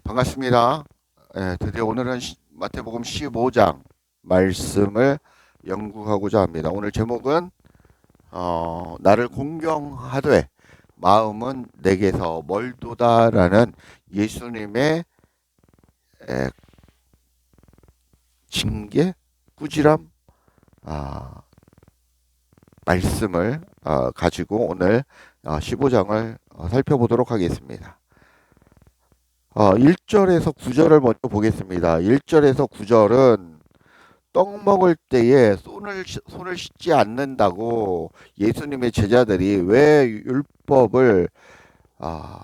반갑습니다. 드디어 오늘은 마태복음 15장 말씀을 연구하고자 합니다. 오늘 제목은 나를 공경하되 마음은 내게서 멀도다라는 예수님의 에, 징계, 꾸지람 말씀을 가지고 오늘 15장을 살펴보도록 하겠습니다. 1절에서 9절을 먼저 보겠습니다. 1절에서 9절은 떡 먹을 때에 손을 씻지 않는다고 예수님의 제자들이 왜 율법을 아,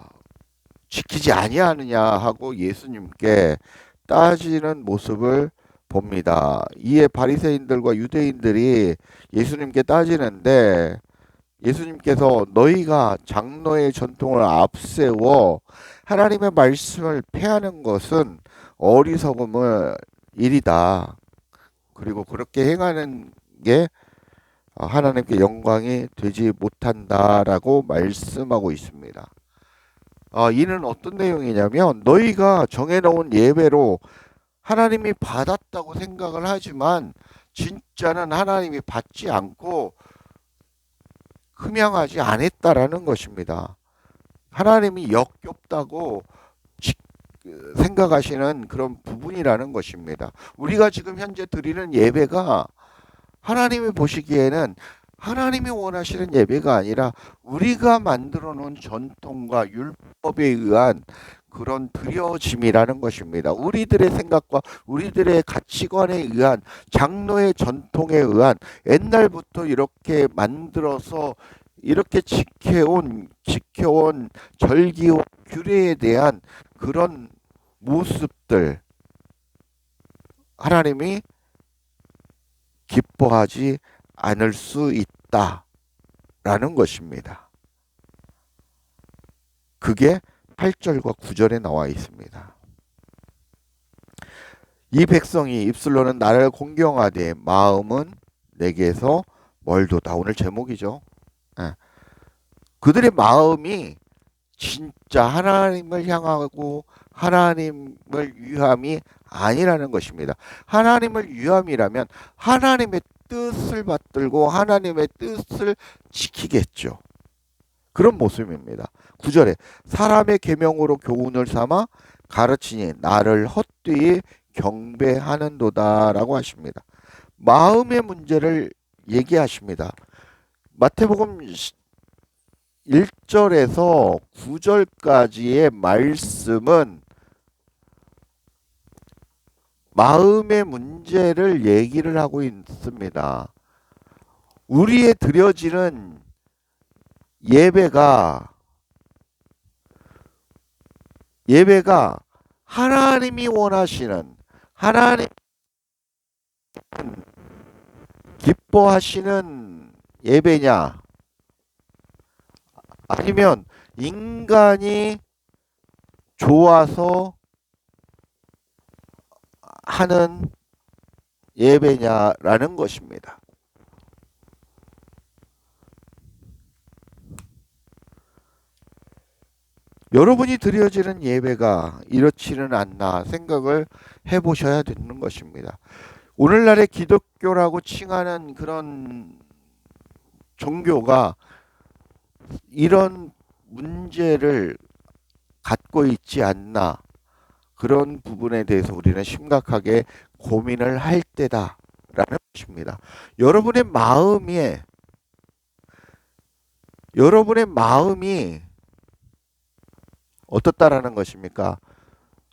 지키지 아니하느냐 하고 예수님께 따지는 모습을 봅니다. 이에 바리새인들과 유대인들이 예수님께 따지는데 예수님께서 너희가 장로의 전통을 앞세워 하나님의 말씀을 폐하는 것은 어리석음을 일이다. 그리고 그렇게 행하는 게 하나님께 영광이 되지 못한다라고 말씀하고 있습니다. 이는 어떤 내용이냐면 너희가 정해놓은 예배로 하나님이 받았다고 생각을 하지만 진짜는 하나님이 받지 않고 흠양하지 않았다라는 것입니다. 하나님이 역겹다고 생각하시는 그런 부분이라는 것입니다. 우리가 지금 현재 드리는 예배가 하나님이 보시기에는 하나님이 원하시는 예배가 아니라 우리가 만들어 놓은 전통과 율법에 의한 그런 드려짐이라는 것입니다. 우리들의 생각과 우리들의 가치관에 의한 장로의 전통에 의한 옛날부터 이렇게 만들어서 이렇게 지켜온 절기와 규례에 대한 그런 모습들 하나님이 기뻐하지 않을 수 있다라는 것입니다. 그게 8절과 9절에 나와 있습니다. 이 백성이 입술로는 나를 공경하되 마음은 내게서 멀도다. 오늘 제목이죠. 그들의 마음이 진짜 하나님을 향하고 하나님을 위함이 아니라는 것입니다. 하나님을 위함이라면 하나님의 뜻을 받들고 하나님의 뜻을 지키겠죠. 그런 모습입니다. 9절에 사람의 계명으로 교훈을 삼아 가르치니 나를 헛되이 경배하는도다라고 하십니다. 마음의 문제를 얘기하십니다. 마태복음 1절에서 9절까지의 말씀은 마음의 문제를 얘기를 하고 있습니다. 우리의 드려지는 예배가 하나님이 원하시는 하나님 기뻐하시는 예배냐 아니면 인간이 좋아서 하는 예배냐라는 것입니다. 여러분이 드려지는 예배가 이렇지는 않나 생각을 해보셔야 되는 것입니다. 오늘날의 기독교라고 칭하는 그런 종교가 이런 문제를 갖고 있지 않나 그런 부분에 대해서 우리는 심각하게 고민을 할 때다라는 것입니다. 여러분의 마음이 어떻다라는 것입니까?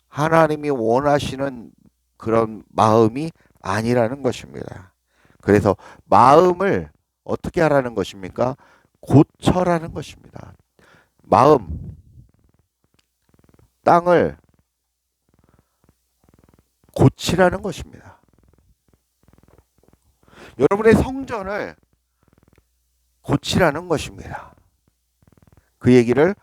하나님이 원하시는 그런 마음이 아니라는 것입니다. 그래서 마음을 어떻게 하라는 것입니까? 고쳐라는 것입니다. 마음, 땅을 고치라는 것입니다. 여러분의 성전을 고치라는 것입니다. 그 얘기를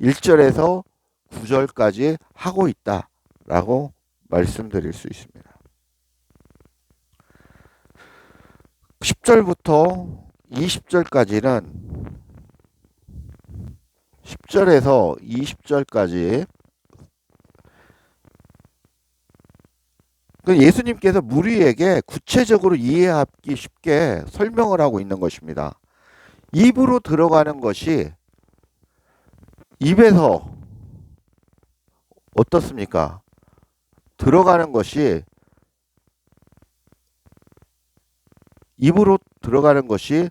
1절에서 9절까지 하고 있다라고 말씀드릴 수 있습니다. 10절부터 20절까지는 10절에서 20절까지 그 예수님께서 무리에게 구체적으로 이해하기 쉽게 설명을 하고 있는 것입니다. 입으로 들어가는 것이 입에서 어떻습니까? 들어가는 것이 입으로 들어가는 것이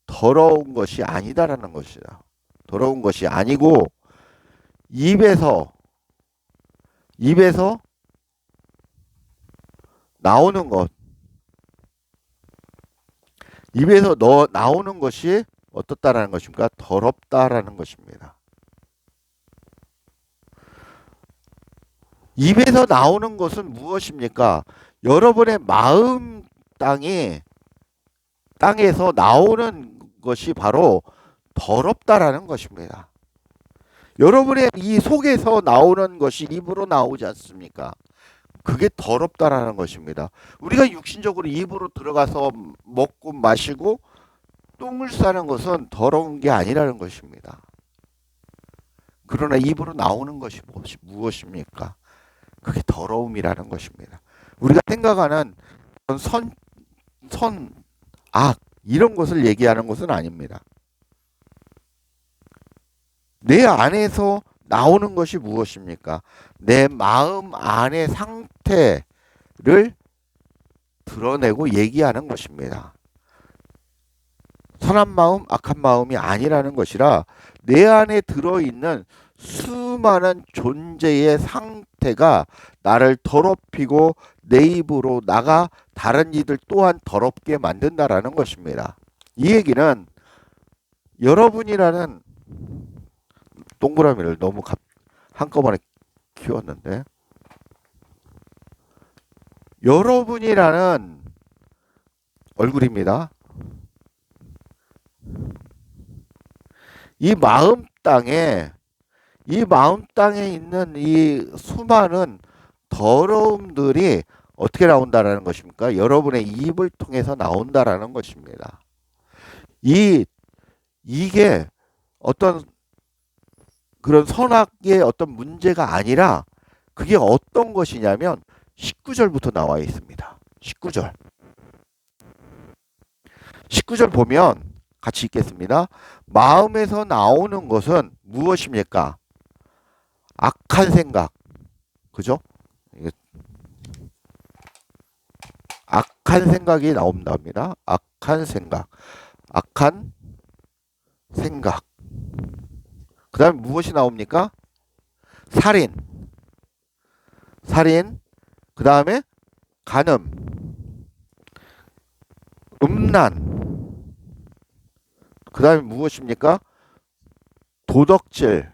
더러운 것이 아니다라는 것이다. 더러운 것이 아니고 입에서 나오는 것, 입에서 나오는 것이 어떻다라는 것입니까? 더럽다라는 것입니다. 입에서 나오는 것은 무엇입니까? 여러분의 마음 땅에서 나오는 것이 바로 더럽다라는 것입니다. 여러분의 이 속에서 나오는 것이 입으로 나오지 않습니까? 그게 더럽다라는 것입니다. 우리가 육신적으로 입으로 들어가서 먹고 마시고 똥을 싸는 것은 더러운 게 아니라는 것입니다. 그러나 입으로 나오는 것이 무엇입니까? 그게 더러움이라는 것입니다. 우리가 생각하는 악, 이런 것을 얘기하는 것은 아닙니다. 내 안에서 나오는 것이 무엇입니까? 내 마음 안의 상태를 드러내고 얘기하는 것입니다. 선한 마음, 악한 마음이 아니라는 것이라 내 안에 들어있는 수많은 존재의 상태가 나를 더럽히고 내 입으로 나가 다른 이들 또한 더럽게 만든다라는 것입니다. 이 얘기는 여러분이라는 동그라미를 너무 한꺼번에 키웠는데 여러분이라는 얼굴입니다. 이 마음 땅에 있는 이 수많은 더러움들이 어떻게 나온다라는 것입니까? 여러분의 입을 통해서 나온다라는 것입니다. 이게 어떤 그런 선악의 어떤 문제가 아니라 그게 어떤 것이냐면 19절부터 나와 있습니다. 19절 보면 같이 읽겠습니다. 마음에서 나오는 것은 무엇입니까? 악한 생각. 그죠? 악한 생각이 나온답니다. 악한 생각. 그 다음에 무엇이 나옵니까? 살인. 그 다음에 간음. 음란. 그 다음에 무엇입니까? 도덕질.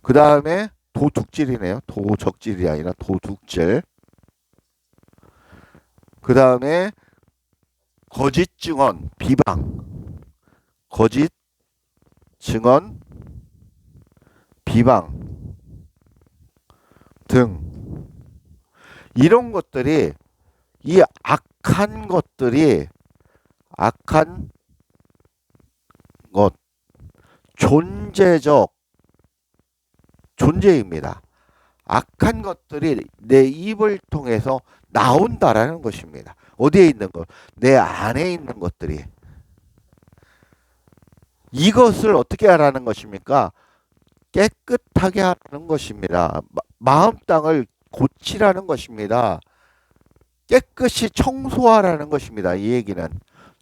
그 다음에 도둑질이네요. 도적질이 아니라 도둑질. 그 다음에 거짓 증언, 비방. 거짓 증언, 비방 등 이런 것들이 이 악한 것 존재입니다. 악한 것들이 내 입을 통해서 나온다라는 것입니다. 어디에 있는 것? 내 안에 있는 것들이. 이것을 어떻게 하라는 것입니까? 깨끗하게 하라는 것입니다. 마음 땅을 고치라는 것입니다. 깨끗이 청소하라는 것입니다. 이 얘기는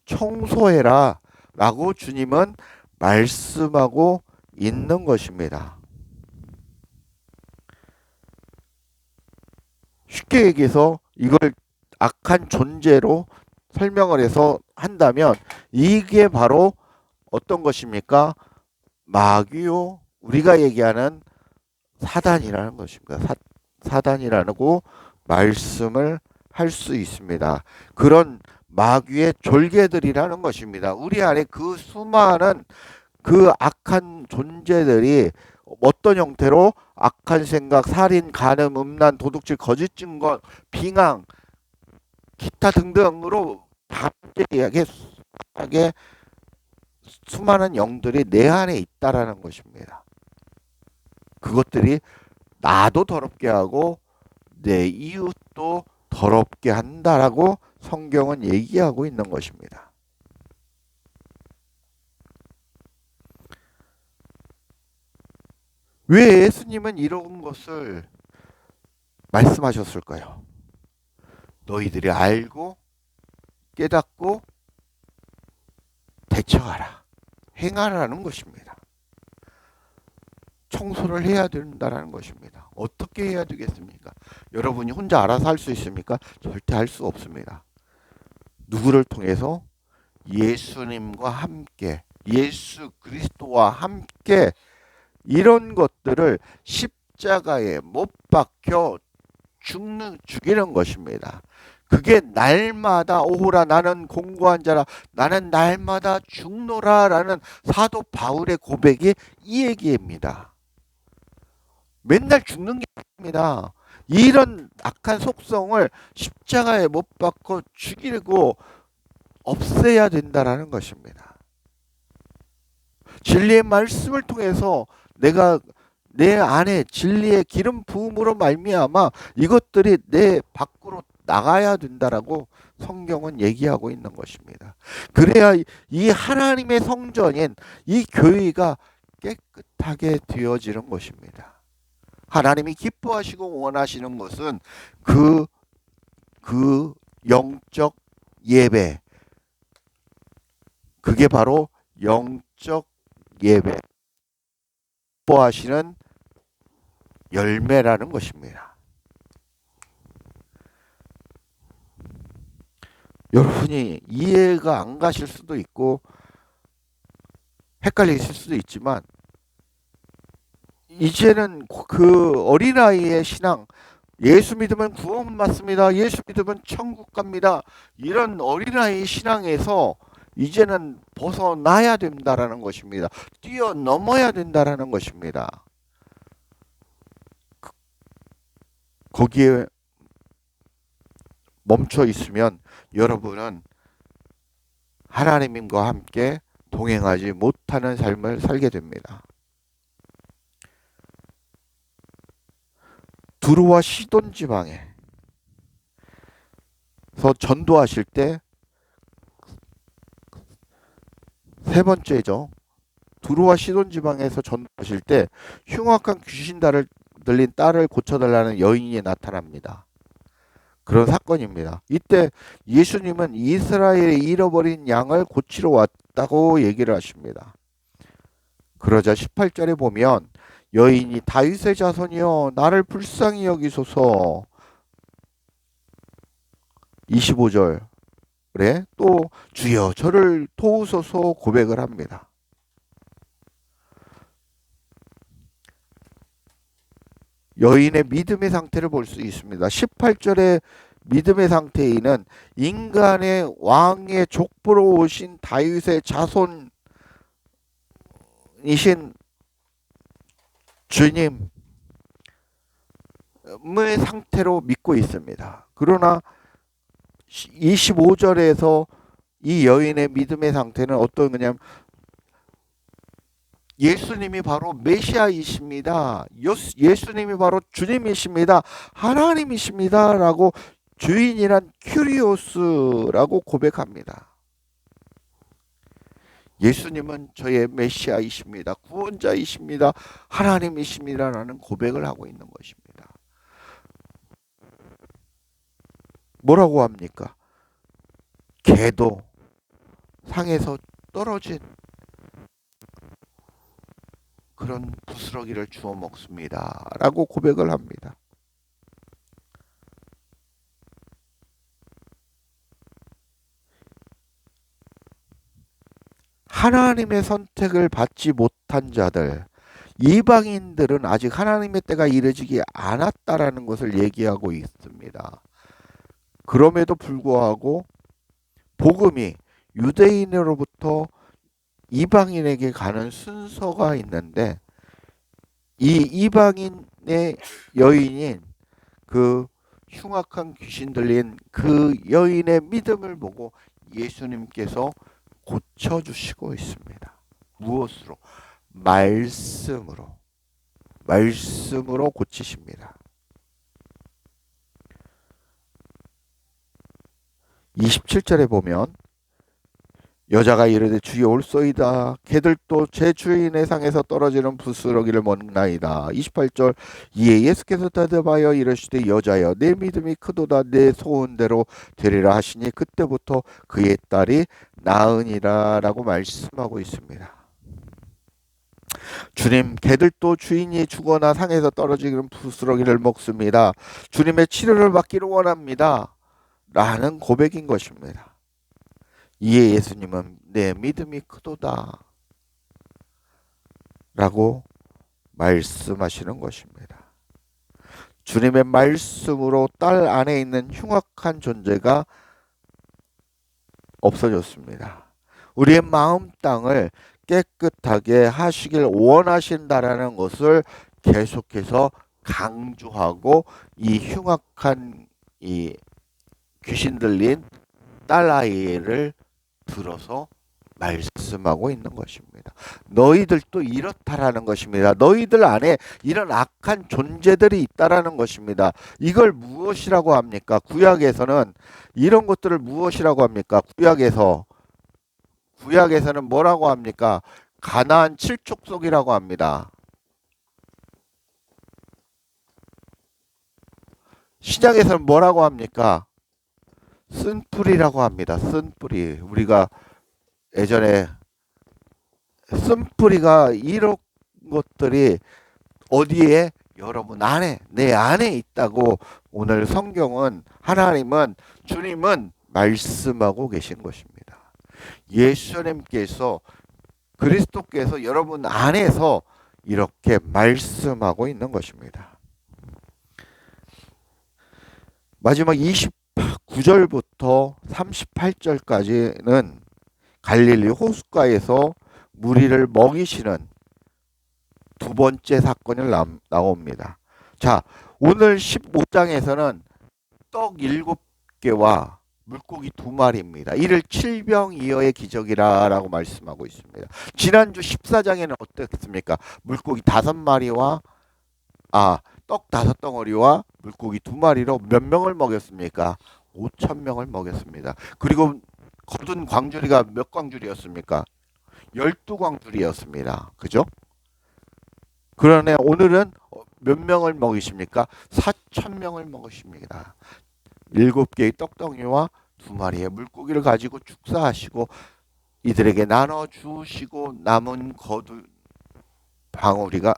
청소해라 라고 주님은 말씀하고 있는 것입니다. 쉽게 얘기해서 이걸 악한 존재로 설명을 해서 한다면 이게 바로 어떤 것입니까? 마귀요, 우리가 얘기하는 사단이라는 것입니다. 사단이라고 말씀을 할 수 있습니다. 그런 마귀의 졸개들이라는 것입니다. 우리 안에 그 수많은 그 악한 존재들이 어떤 형태로 악한 생각, 살인, 간음, 음란, 도둑질, 거짓 증거, 빙앙, 기타 등등으로 반대하게 수많은 영들이 내 안에 있다라는 것입니다. 그것들이 나도 더럽게 하고 내 이웃도 더럽게 한다라고 성경은 얘기하고 있는 것입니다. 왜 예수님은 이런 것을 말씀하셨을까요? 너희들이 알고 깨닫고 대처하라, 행하라는 것입니다. 청소를 해야 된다는 것입니다. 어떻게 해야 되겠습니까? 여러분이 혼자 알아서 할 수 있습니까? 절대 할 수 없습니다. 누구를 통해서? 예수님과 함께, 예수 그리스도와 함께 이런 것들을 십자가에 못 박혀 죽이는 것입니다. 그게 날마다 오호라 나는 공고한 자라 나는 날마다 죽노라라는 사도 바울의 고백이 이 얘기입니다. 맨날 죽는 게 아닙니다. 이런 악한 속성을 십자가에 못 박고 죽이고 없애야 된다라는 것입니다. 진리의 말씀을 통해서 내가 내 안에 진리의 기름 부음으로 말미암아 이것들이 내 밖으로 나가야 된다라고 성경은 얘기하고 있는 것입니다. 그래야 이 하나님의 성전인 이 교회가 깨끗하게 되어지는 것입니다. 하나님이 기뻐하시고 원하시는 것은 그 영적 예배, 그게 바로 영적 예배, 기뻐하시는 열매라는 것입니다. 여러분이 이해가 안 가실 수도 있고 헷갈리실 수도 있지만 이제는 그 어린아이의 신앙, 예수 믿으면 구원 받습니다. 예수 믿으면 천국 갑니다. 이런 어린아이 신앙에서 이제는 벗어나야 된다라는 것입니다. 뛰어넘어야 된다라는 것입니다. 거기에 멈춰 있으면 여러분은 하나님과 함께 동행하지 못하는 삶을 살게 됩니다. 두루와 시돈 지방에서 전도하실 때 세 번째죠. 두루와 시돈 지방에서 전도하실 때 흉악한 귀신 들린 딸을 고쳐달라는 여인이 나타납니다. 그런 사건입니다. 이때 예수님은 이스라엘의 잃어버린 양을 고치러 왔다고 얘기를 하십니다. 그러자 18절에 보면 여인이 다윗의 자손이여 나를 불쌍히 여기소서. 25절에 또 주여 저를 도우소서 고백을 합니다. 여인의 믿음의 상태를 볼 수 있습니다. 18절의 믿음의 상태에는 인간의 왕의 족보로 오신 다윗의 자손이신 주님의 상태로 믿고 있습니다. 그러나 25절에서 이 여인의 믿음의 상태는 어떤 거냐면 예수님이 바로 메시아이십니다. 예수님이 바로 주님이십니다. 하나님이십니다. 라고 주인이란 큐리오스라고 고백합니다. 예수님은 저의 메시아이십니다. 구원자이십니다. 하나님이십니다. 라는 고백을 하고 있는 것입니다. 뭐라고 합니까? 개도 상에서 떨어진 그런 부스러기를 주워 먹습니다. 라고 고백을 합니다. 하나님의 선택을 받지 못한 자들, 이방인들은 아직 하나님의 때가 이르지 않았다라는 것을 얘기하고 있습니다. 그럼에도 불구하고 복음이 유대인으로부터 이방인에게 가는 순서가 있는데 이 이방인의 여인인 그 흉악한 귀신 들린 그 여인의 믿음을 보고 예수님께서 고쳐주시고 있습니다. 무엇으로? 말씀으로 고치십니다. 27절에 보면 여자가 이르되 주여 올소이다. 개들도 제 주인의 상에서 떨어지는 부스러기를 먹나이다. 28절 이에 예수께서 대답하여 이르시되 여자여 내 믿음이 크도다. 내 소원대로 되리라 하시니 그때부터 그의 딸이 나으니라 라고 말씀하고 있습니다. 주님, 개들도 주인이 죽거나 상에서 떨어지는 부스러기를 먹습니다. 주님의 치료를 받기를 원합니다. 라는 고백인 것입니다. 이에 예수님은 내 믿음이 크도다 라고 말씀하시는 것입니다. 주님의 말씀으로 딸 안에 있는 흉악한 존재가 없어졌습니다. 우리의 마음 땅을 깨끗하게 하시길 원하신다라는 것을 계속해서 강조하고 이 흉악한 이 귀신 들린 딸아이를 들어서 말씀하고 있는 것입니다. 너희들도 이렇다라는 것입니다. 너희들 안에 이런 악한 존재들이 있다라는 것입니다. 이걸 무엇이라고 합니까? 구약에서는 이런 것들을 무엇이라고 합니까? 구약에서는 뭐라고 합니까? 가나안 칠족속이라고 합니다. 신약에서는 뭐라고 합니까? 쓴뿌리라고 합니다. 쓴뿌리. 우리가 예전에 쓴뿌리가 이런 것들이 어디에? 여러분 안에, 내 안에 있다고 오늘 성경은 하나님은 주님은 말씀하고 계신 것입니다. 예수님께서 그리스도께서 여러분 안에서 이렇게 말씀하고 있는 것입니다. 마지막 29절부터 38절까지는 갈릴리 호숫가에서 무리를 먹이시는 두 번째 사건이 나옵니다. 자, 오늘 15장에서는 떡 7개와 물고기 2마리입니다. 이를 칠병이어의 기적이라고 말씀하고 있습니다. 지난주 14장에는 어땠습니까? 물고기 5마리와 떡 5덩어리와 물고기 2마리로 몇 명을 먹였습니까? 5,000명을 먹였습니다. 그리고 거둔 광주리가 몇 광주리였습니까? 12광주리였습니다. 그죠? 그러네 오늘은 몇 명을 먹이십니까? 4,000명을 먹으십니다. 7개의 떡덩이와 2마리의 물고기를 가지고 축사하시고 이들에게 나눠주시고 남은 거둔 광주리가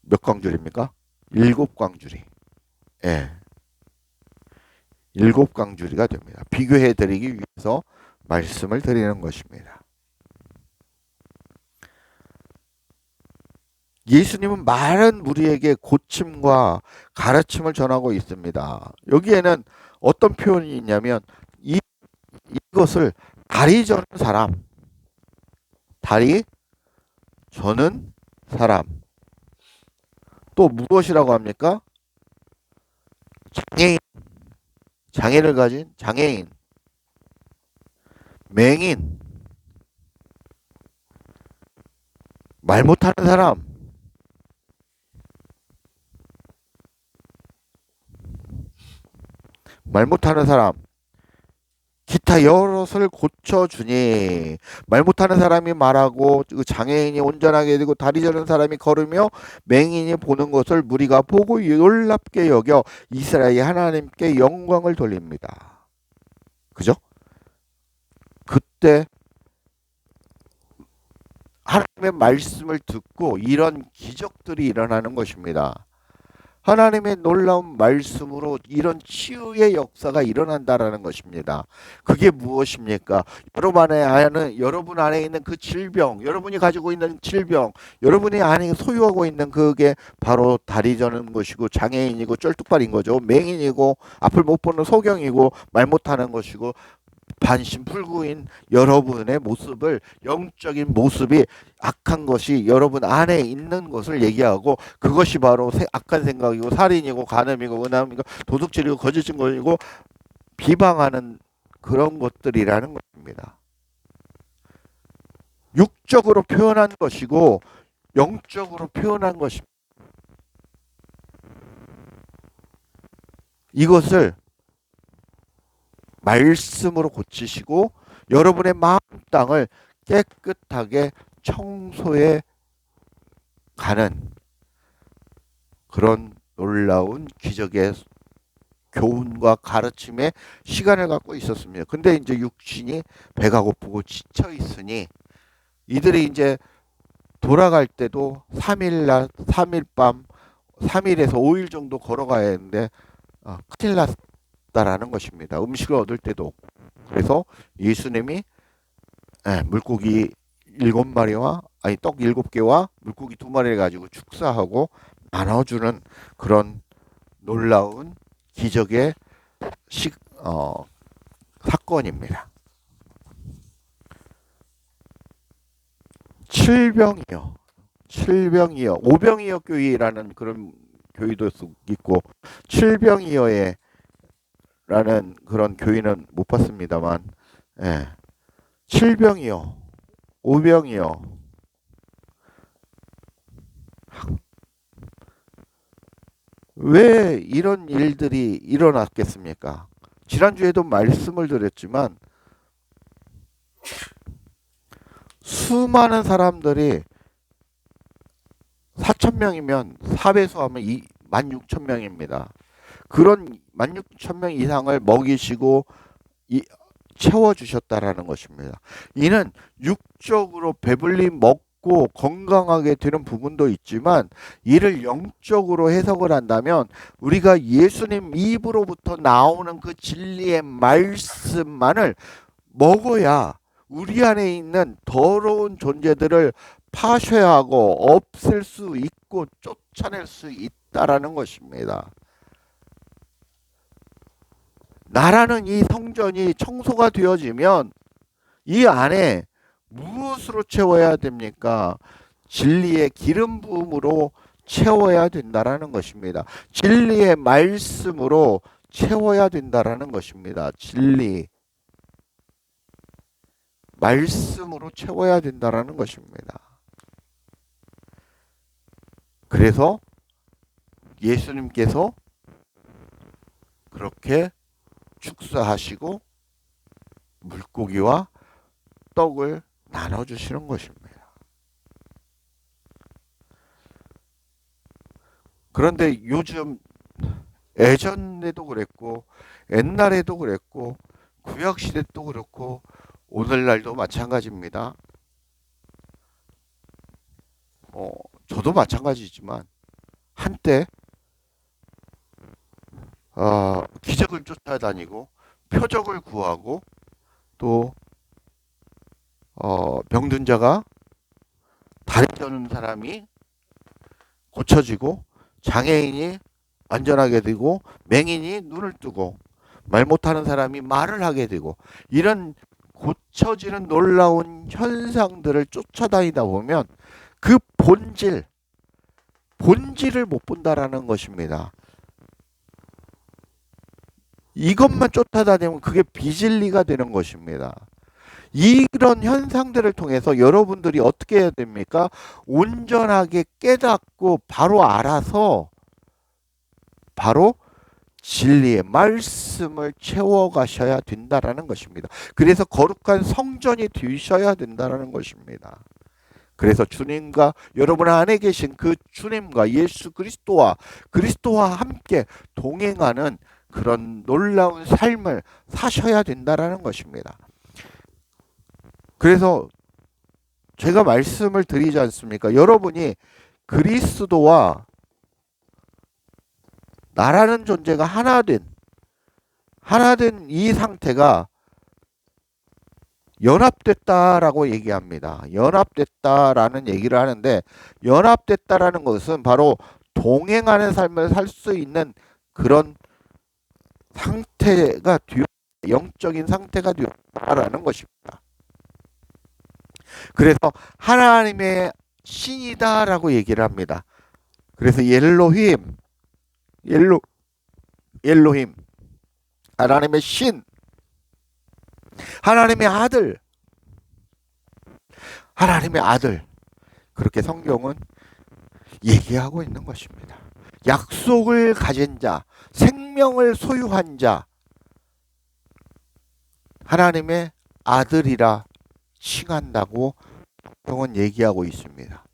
몇 광주리입니까? 7광주리. 예. 7광주리가 됩니다. 비교해 드리기 위해서 말씀을 드리는 것입니다. 예수님은 많은 무리에게 고침과 가르침을 전하고 있습니다. 여기에는 어떤 표현이 있냐면 이것을 다리 저는 사람 또 무엇이라고 합니까? 장애를 가진 장애인, 맹인, 말 못하는 사람, 기타 여럿을 고쳐주니 말 못하는 사람이 말하고 장애인이 온전하게 되고 다리 저는 사람이 걸으며 맹인이 보는 것을 무리가 보고 놀랍게 여겨 이스라엘 하나님께 영광을 돌립니다. 그죠? 그때 하나님의 말씀을 듣고 이런 기적들이 일어나는 것입니다. 하나님의 놀라운 말씀으로 이런 치유의 역사가 일어난다라는 것입니다. 그게 무엇입니까? 여러분 안에 있는 그 질병, 여러분이 가지고 있는 질병, 여러분이 안에 소유하고 있는 그게 바로 다리 저는 것이고 장애인이고 쩔뚝발인 거죠. 맹인이고 앞을 못 보는 소경이고 말 못하는 것이고 반신불구인 여러분의 모습을 영적인 모습이 악한 것이 여러분 안에 있는 것을 얘기하고 그것이 바로 악한 생각이고 살인이고 간음이고 은함이고 도둑질이고 거짓 증거이고 비방하는 그런 것들이라는 것입니다. 육적으로 표현한 것이고 영적으로 표현한 것입니다. 이것을 말씀으로 고치시고 여러분의 마음 땅을 깨끗하게 청소해 가는 그런 놀라운 기적의 교훈과 가르침의 시간을 갖고 있었습니다. 근데 이제 육신이 배가 고프고 지쳐 있으니 이들이 이제 돌아갈 때도 3일 낮, 3일 밤, 3일에서 5일 정도 걸어가야 했는데 큰일 났다라는 것입니다. 음식을 얻을 때도 없고. 그래서 예수님이 물고기 7마리와 떡 7개와 물고기 2마리를 가지고 축사하고 나눠주는 그런 놀라운 기적의 사건입니다. 칠병이여 오병이어 교회라는 그런 교회도 있고 칠병이어에 라는 그런 교회는 못 봤습니다만 칠병이여 오병이어 왜 이런 일들이 일어났겠습니까? 지난주에도 말씀을 드렸지만 수많은 사람들이 4,000명이면 4배수하면 16,000명입니다. 그런 16,000명 이상을 먹이시고 채워주셨다라는 것입니다. 이는 육적으로 배불리 먹고 건강하게 되는 부분도 있지만 이를 영적으로 해석을 한다면 우리가 예수님 입으로부터 나오는 그 진리의 말씀만을 먹어야 우리 안에 있는 더러운 존재들을 파셔야 하고 없앨 수 있고 쫓아낼 수 있다라는 것입니다. 나라는 이 성전이 청소가 되어지면 이 안에 무엇으로 채워야 됩니까? 진리의 기름 부음으로 채워야 된다라는 것입니다. 진리의 말씀으로 채워야 된다라는 것입니다. 진리 말씀으로 채워야 된다라는 것입니다. 그래서 예수님께서 그렇게 축사하시고 물고기와 떡을 나눠주시는 것입니다. 그런데 요즘 예전에도 그랬고 옛날에도 그랬고 구약시대 도 그렇고 오늘날도 마찬가지입니다. 저도 마찬가지지만 한때 기적을 쫓아다니고 표적을 구하고 또 병든 자가 다리 저는 사람이 고쳐지고 장애인이 안전하게 되고 맹인이 눈을 뜨고 말 못하는 사람이 말을 하게 되고 이런 고쳐지는 놀라운 현상들을 쫓아다니다 보면 그 본질을 못 본다라는 것입니다. 이것만 쫓아다니면 그게 비진리가 되는 것입니다. 이런 현상들을 통해서 여러분들이 어떻게 해야 됩니까? 온전하게 깨닫고 바로 알아서 바로 진리의 말씀을 채워가셔야 된다라는 것입니다. 그래서 거룩한 성전이 되셔야 된다라는 것입니다. 그래서 주님과 여러분 안에 계신 그 주님과 예수 그리스도와 함께 동행하는 그런 놀라운 삶을 사셔야 된다라는 것입니다. 그래서 제가 말씀을 드리지 않습니까? 여러분이 그리스도와 나라는 존재가 하나 된 이 상태가 연합됐다라고 얘기합니다. 연합됐다라는 얘기를 하는데 연합됐다라는 것은 바로 동행하는 삶을 살 수 있는 그런 상태가 영적인 상태가 되었다라는 것입니다. 그래서 하나님의 신이다라고 얘기를 합니다. 그래서 엘로힘 하나님의 신, 하나님의 아들 그렇게 성경은 얘기하고 있는 것입니다. 약속을 가진 자, 생명을 소유한 자, 하나님의 아들이라 칭한다고 성경은 얘기하고 있습니다.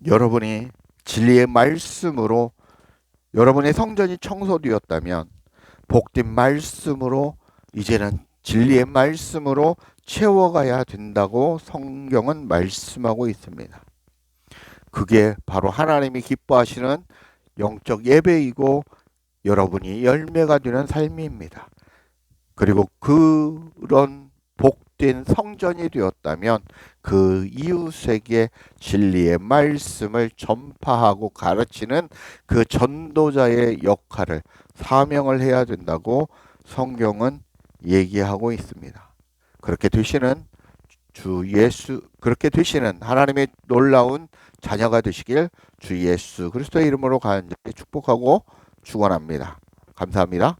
여러분이 진리의 말씀으로 여러분의 성전이 청소되었다면 복된 말씀으로 이제는 진리의 말씀으로 채워가야 된다고 성경은 말씀하고 있습니다. 그게 바로 하나님이 기뻐하시는 영적 예배이고 여러분이 열매가 되는 삶입니다. 그리고 그런 복된 성전이 되었다면 그 이웃에게 진리의 말씀을 전파하고 가르치는 그 전도자의 역할을 사명을 해야 된다고 성경은 얘기하고 있습니다. 그렇게 되시는 그렇게 되시는 하나님의 놀라운 자녀가 되시길 주 예수 그리스도의 이름으로 간절히 축복하고 축원합니다. 감사합니다.